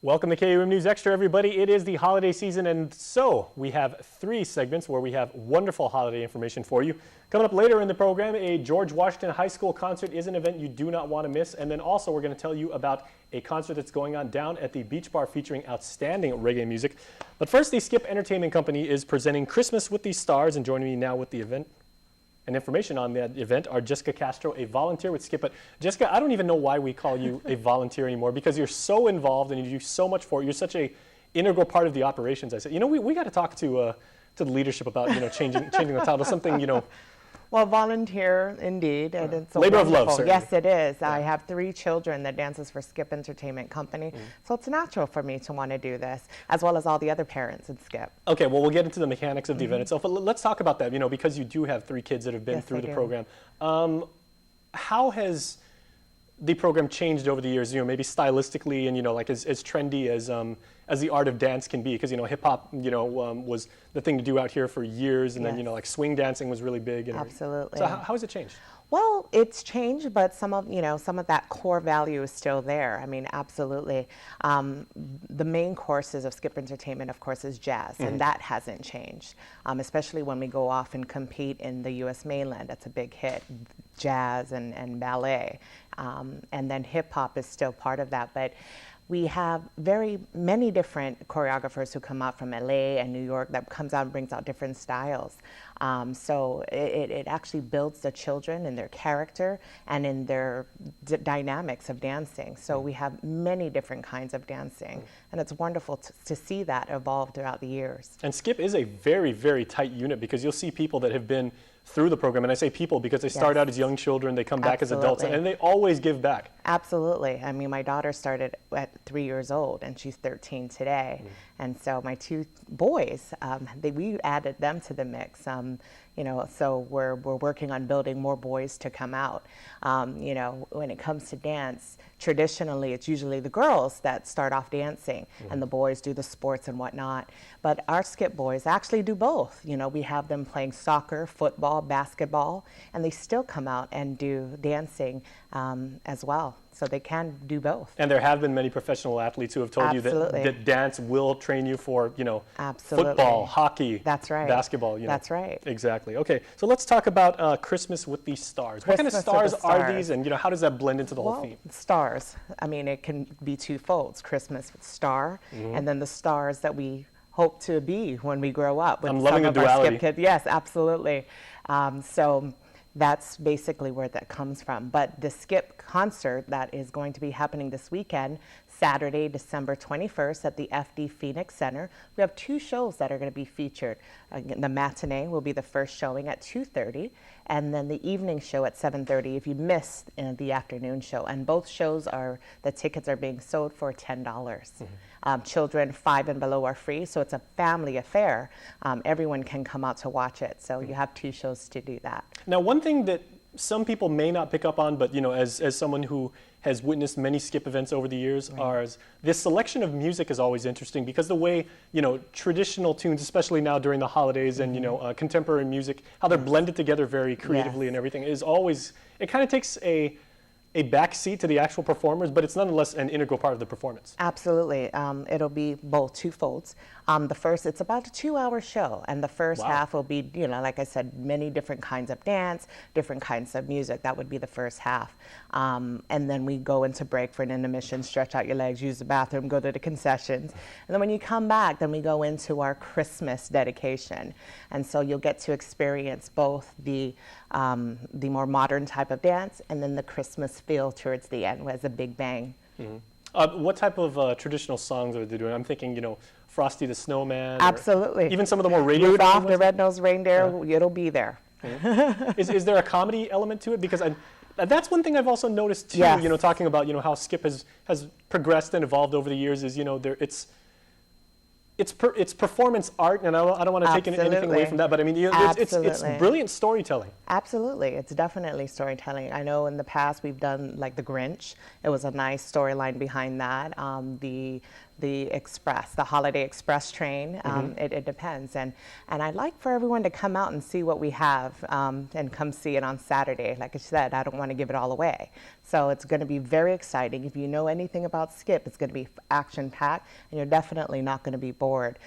Welcome to KUM News Extra, everybody. It is the holiday season, and so we have 3 segments where we have wonderful holiday information for you. Coming up later in the program, a George Washington High School concert is an event you do not want to miss. And then also we're going to tell you about a concert that's going on down at the Beach Bar featuring outstanding reggae music. But first, the Skip Entertainment Company is presenting Christmas with the Stars, and joining me now with the event and information on that event are Jessica Castro, a volunteer with Skip. But Jessica, I don't even know why we call you a volunteer anymore, because you're so involved and you do so much for it. You're such a integral part of the operations. I said, we got to talk to the leadership about changing the title, something Well, volunteer indeed, and it's a labor of love, wonderful. certainly. Yes, it is. Yeah. I have 3 children that dances for Skip Entertainment Company, so it's natural for me to want to do this, as well as all the other parents at Skip. Okay, well, we'll get into the mechanics of the event itself, but let's talk about that, because you do have 3 kids that have been Yes, through I the do. program. How has the program changed over the years, maybe stylistically and, like as trendy as the art of dance can be? Because, hip hop, was the thing to do out here for years, and then, Yes. like swing dancing was really big. And Absolutely. So how has it changed? Well, it's changed, but some of that core value is still there. I mean, absolutely. The main courses of Skip Entertainment, of course, is jazz, and that hasn't changed. Especially when we go off and compete in the U.S. mainland, that's a big hit. Jazz and ballet, and then hip hop is still part of that. But we have very many different choreographers who come out from LA and New York that comes out and brings out different styles. So it actually builds the children in their character and in their dynamics of dancing. So we have many different kinds of dancing, and it's wonderful to see that evolve throughout the years. And Skip is a very, very tight unit, because you'll see people that have been through the program, and I say people because they start out as young children, they come back as adults, and they always give back. Absolutely. I mean, my daughter started at 3 years old, and she's 13 today. And so my 2 boys, we added them to the mix. So we're working on building more boys to come out. When it comes to dance, traditionally it's usually the girls that start off dancing, and the boys do the sports and whatnot. But our Skip boys actually do both. We have them playing soccer, football, basketball, and they still come out and do dancing as well. So they can do both. And there have been many professional athletes who have told you that dance will train you for, football, hockey, That's right. basketball. That's right. Exactly. Okay, so let's talk about Christmas with the Stars. What kind of stars are these, and how does that blend into the whole theme? Stars. I mean, it can be twofolds. Christmas with star, and then the stars that we hope to be when we grow up. With I'm loving some the of our duality. Skip kids. Yes, absolutely. So that's basically where that comes from. But the Skip concert that is going to be happening this weekend, Saturday, December 21st at the FD Phoenix Center, we have 2 shows that are going to be featured. The matinee will be the first showing at 2:30, and then the evening show at 7:30 if you missed the afternoon show. And both shows the tickets are being sold for $10. Children 5 and below are free, so it's a family affair. Everyone can come out to watch it. So you have 2 shows to do that. Now, one thing that some people may not pick up on, but as someone who has witnessed many Skip events over the years, this selection of music is always interesting, because the way traditional tunes, especially now during the holidays, and contemporary music, how they're blended together very creatively and everything, is always, it kind of takes a back seat to the actual performers, but it's nonetheless an integral part of the performance. Absolutely. It'll be both twofolds. It's about a 2-hour show, and the first half will be, like I said, many different kinds of dance, different kinds of music. That would be the first half. And then we go into break for an intermission, stretch out your legs, use the bathroom, go to the concessions. And then when you come back, then we go into our Christmas dedication. And so you'll get to experience both the more modern type of dance, and then the Christmas feel towards the end, as a big bang. What type of traditional songs are they doing? I'm thinking, Frosty the Snowman. Absolutely. Even some of the more radio. Rudolph the Red-Nosed Reindeer, it'll be there. Is there a comedy element to it? Because that's one thing I've also noticed too. Yes. Talking about how Skip has progressed and evolved over the years. Is it's performance art, and I don't want to take anything away from that. But I mean, it's brilliant storytelling. Absolutely, it's definitely storytelling. I know in the past we've done like The Grinch. It was a nice storyline behind that. The Holiday Express train. It depends, and I'd like for everyone to come out and see what we have, and come see it on Saturday. Like I said, I don't want to give it all away. So it's going to be very exciting. If you know anything about Skip, it's going to be action-packed, and you're definitely not going to be bored.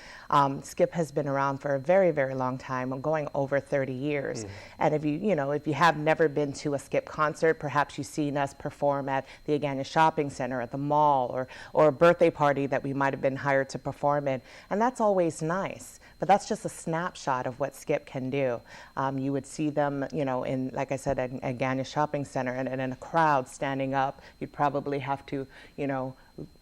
Skip has been around for a very, very long time, going over 30 years. And if you have never been to a Skip concert, perhaps you've seen us perform at the Agana Shopping Center, at the mall, or a birthday party that we might have been hired to perform in, and that's always nice. But that's just a snapshot of what Skip can do. You would see them, in, like I said, at Agana Shopping Center, and in a crowd standing up. You'd probably have to,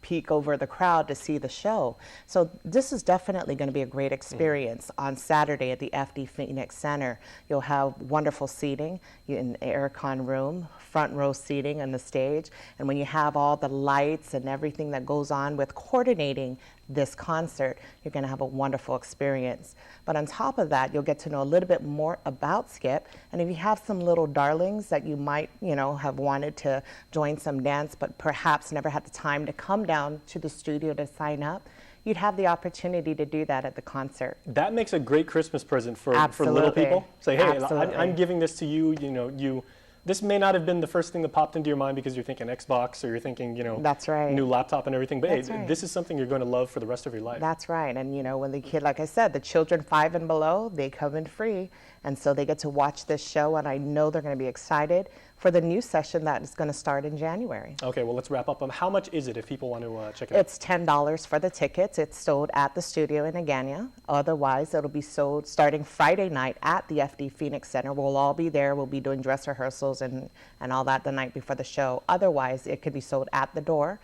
peek over the crowd to see the show. So this is definitely going to be a great experience. On Saturday at the FD Phoenix Center, you'll have wonderful seating in the aircon room, front row seating on the stage. And when you have all the lights and everything that goes on with coordinating this concert, you're going to have a wonderful experience. But on top of that, you'll get to know a little bit more about Skip. And if you have some little darlings that you might, have wanted to join some dance, but perhaps never had the time to come down to the studio to sign up, you'd have the opportunity to do that at the concert. That makes a great Christmas present for Absolutely. little people. Say, hey, Absolutely. I'm giving this to you. This may not have been the first thing that popped into your mind because you're thinking Xbox or you're thinking, That's right. new laptop and everything. But That's hey, right. this is something you're going to love for the rest of your life. That's right. And when the kid, like I said, the children 5 and below, they come in free. And so they get to watch this show, and I know they're going to be excited for the new session that is going to start in January. Okay, well, let's wrap up. How much is it if people want to check it out? It's $10 for the tickets. It's sold at the studio in Agana. Otherwise, it'll be sold starting Friday night at the FD Phoenix Center. We'll all be there. We'll be doing dress rehearsals and all that the night before the show. Otherwise, it could be sold at the door.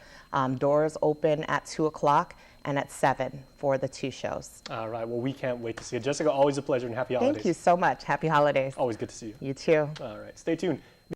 Doors open at 2 o'clock and at 7 for the 2 shows. All right, well, we can't wait to see it. Jessica, always a pleasure, and happy holidays. Thank you so much. Happy holidays. Always good to see you. You too. All right, stay tuned.